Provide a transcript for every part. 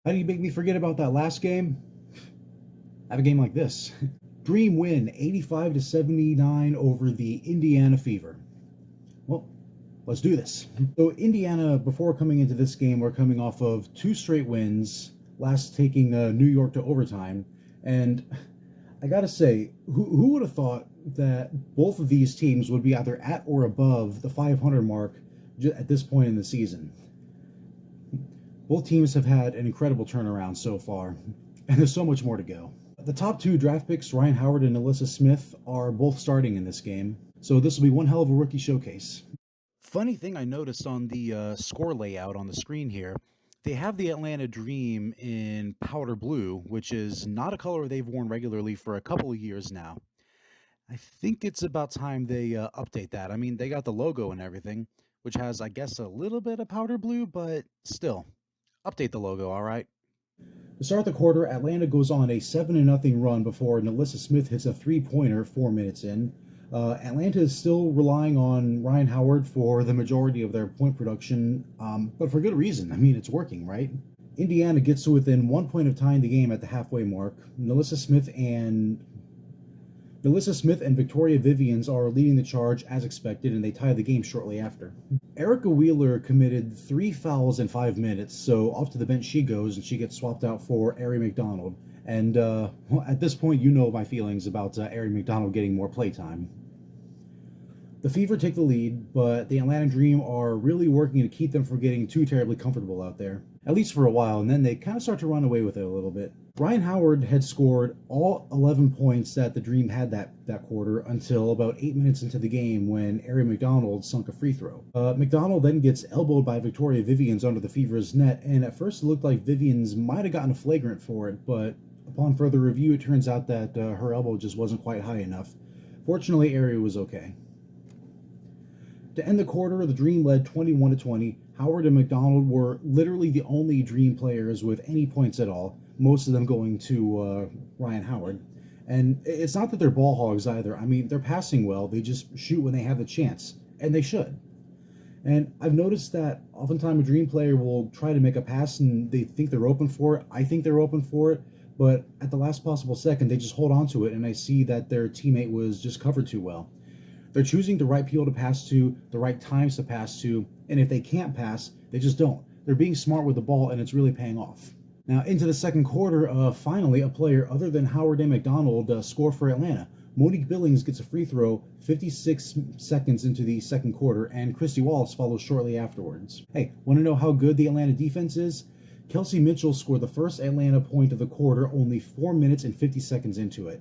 How do you make me forget about that last game? Have a game like this. Dream win 85 to 79 over the Indiana Fever. Well, let's do this. So Indiana, before coming into this game, were coming off of two straight wins, last taking New York to overtime. And I gotta say, who would have thought that both of these teams would be either at or above the 500 mark at this point in the season? Both teams have had an incredible turnaround so far, and there's so much more to go. The top two draft picks, Rhyne Howard and NaLyssa Smith, are both starting in this game, so this will be one hell of a rookie showcase. Funny thing I noticed on the score layout on the screen here, they have the Atlanta Dream in powder blue, which is not a color they've worn regularly for a couple of years now. I think it's about time they update that. I mean, they got the logo and everything, which has, I guess, a little bit of powder blue, but still, update the logo, all right? To start the quarter, Atlanta goes on a 7-0 run before NaLyssa Smith hits a three-pointer 4 minutes in. Atlanta is still relying on Rhyne Howard for the majority of their point production, but for good reason. I mean, it's working, right? Indiana gets to within 1 point of tying the game at the halfway mark. NaLyssa Smith and Victoria Vivians are leading the charge as expected, and they tie the game shortly after. Erica Wheeler committed 3 fouls in 5 minutes, so off to the bench she goes, and she gets swapped out for Ari McDonald. And well, at this point, you know my feelings about Ari McDonald getting more playtime. The Fever take the lead, but the Atlanta Dream are really working to keep them from getting too terribly comfortable out there, at least for a while, and then they kind of start to run away with it a little bit. Rhyne Howard had scored all 11 points that the Dream had that quarter until about 8 minutes into the game when Ari McDonald sunk a free throw. McDonald then gets elbowed by Victoria Vivians under the Fever's net, and at first it looked like Vivians might have gotten a flagrant for it, but upon further review it turns out that her elbow just wasn't quite high enough. Fortunately, Ari was okay. To end the quarter, the Dream led 21 to 20. Howard and McDonald were literally the only Dream players with any points at all, most of them going to Rhyne Howard. And it's not that they're ball hogs either. I mean, they're passing well. They just shoot when they have the chance, and they should. And I've noticed that oftentimes a Dream player will try to make a pass and they think they're open for it. I think they're open for it, but at the last possible second, they just hold on to it, and I see that their teammate was just covered too well. They're choosing the right people to pass to, the right times to pass to, and if they can't pass, they just don't. They're being smart with the ball, and it's really paying off. Now, into the second quarter, finally, a player other than Howard and McDonald score for Atlanta. Monique Billings gets a free throw 56 seconds into the second quarter, and Christy Wallace follows shortly afterwards. Hey, want to know how good the Atlanta defense is? Kelsey Mitchell scored the first Atlanta point of the quarter only 4 minutes and 50 seconds into it.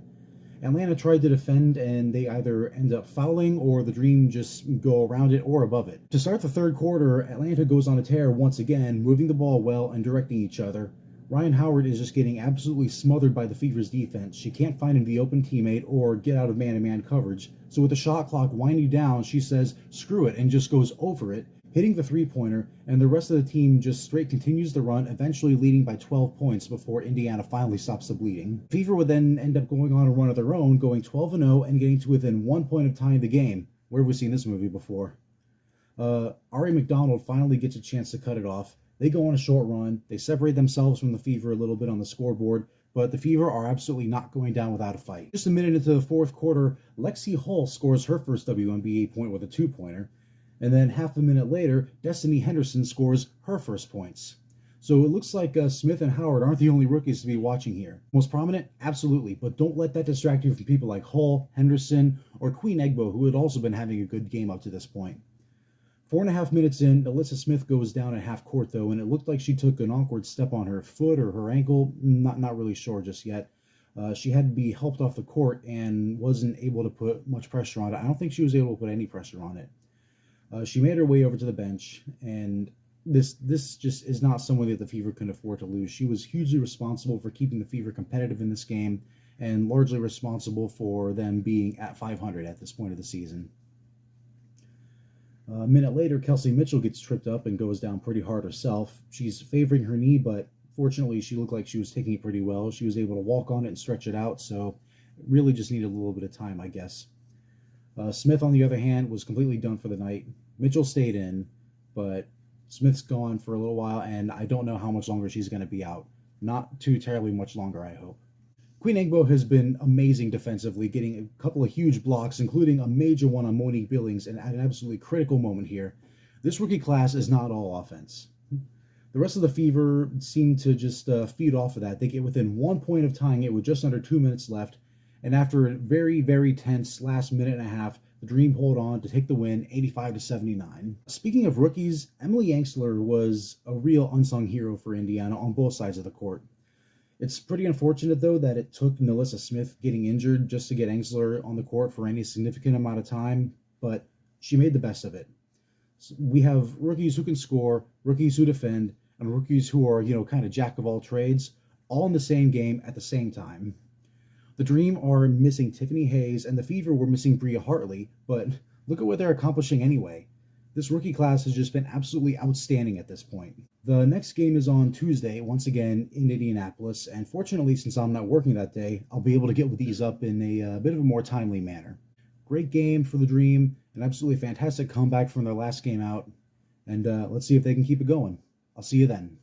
Atlanta tried to defend, and they either end up fouling or the Dream just go around it or above it. To start the third quarter, Atlanta goes on a tear once again, moving the ball well and directing each other. Rhyne Howard is just getting absolutely smothered by the Fever's defense. She can't find the open teammate or get out of man-to-man coverage. So with the shot clock winding down, she says, screw it, and just goes over it, hitting the three-pointer, and the rest of the team just straight continues the run, eventually leading by 12 points before Indiana finally stops the bleeding. Fever would then end up going on a run of their own, going 12-0 and getting to within 1 point of tying the game. Where have we seen this movie before? Ari McDonald finally gets a chance to cut it off. They go on a short run. They separate themselves from the Fever a little bit on the scoreboard, but the Fever are absolutely not going down without a fight. Just a minute into the fourth quarter, Lexi Hull scores her first WNBA point with a two-pointer. And then half a minute later, Destiny Henderson scores her first points. So it looks like Smith and Howard aren't the only rookies to be watching here. Most prominent? Absolutely. But don't let that distract you from people like Hull, Henderson, or Queen Egbo, who had also been having a good game up to this point. 4.5 minutes in, NaLyssa Smith goes down at half court, though, and it looked like she took an awkward step on her foot or her ankle. Not really sure just yet. She had to be helped off the court and wasn't able to put much pressure on it. I don't think she was able to put any pressure on it. She made her way over to the bench, and this just is not someone that the Fever can afford to lose. She was hugely responsible for keeping the Fever competitive in this game, and largely responsible for them being at 500 at this point of the season. A minute later, Kelsey Mitchell gets tripped up and goes down pretty hard herself. She's favoring her knee, but fortunately she looked like she was taking it pretty well. She was able to walk on it and stretch it out, so it really just needed a little bit of time, I guess. Smith, on the other hand, was completely done for the night. Mitchell stayed in, but Smith's gone for a little while, and I don't know how much longer she's going to be out. Not too terribly much longer, I hope. Queen Egbo has been amazing defensively, getting a couple of huge blocks, including a major one on Monique Billings, and at an absolutely critical moment here. This rookie class is not all offense. The rest of the Fever seem to just feed off of that. They get within 1 point of tying it with just under 2 minutes left, and after a very, very tense last minute and a half, the Dream hold on to take the win 85-79. Speaking of rookies, Emily Yanksler was a real unsung hero for Indiana on both sides of the court. It's pretty unfortunate, though, that it took NaLyssa Smith getting injured just to get Engsler on the court for any significant amount of time, but she made the best of it. So we have rookies who can score, rookies who defend, and rookies who are, kind of jack of all trades, all in the same game at the same time. The Dream are missing Tiffany Hayes, and the Fever were missing Bria Hartley, but look at what they're accomplishing anyway. This rookie class has just been absolutely outstanding at this point. The next game is on Tuesday, once again in Indianapolis, and fortunately, since I'm not working that day, I'll be able to get these up in a bit of a more timely manner. Great game for the Dream, an absolutely fantastic comeback from their last game out, and let's see if they can keep it going. I'll see you then.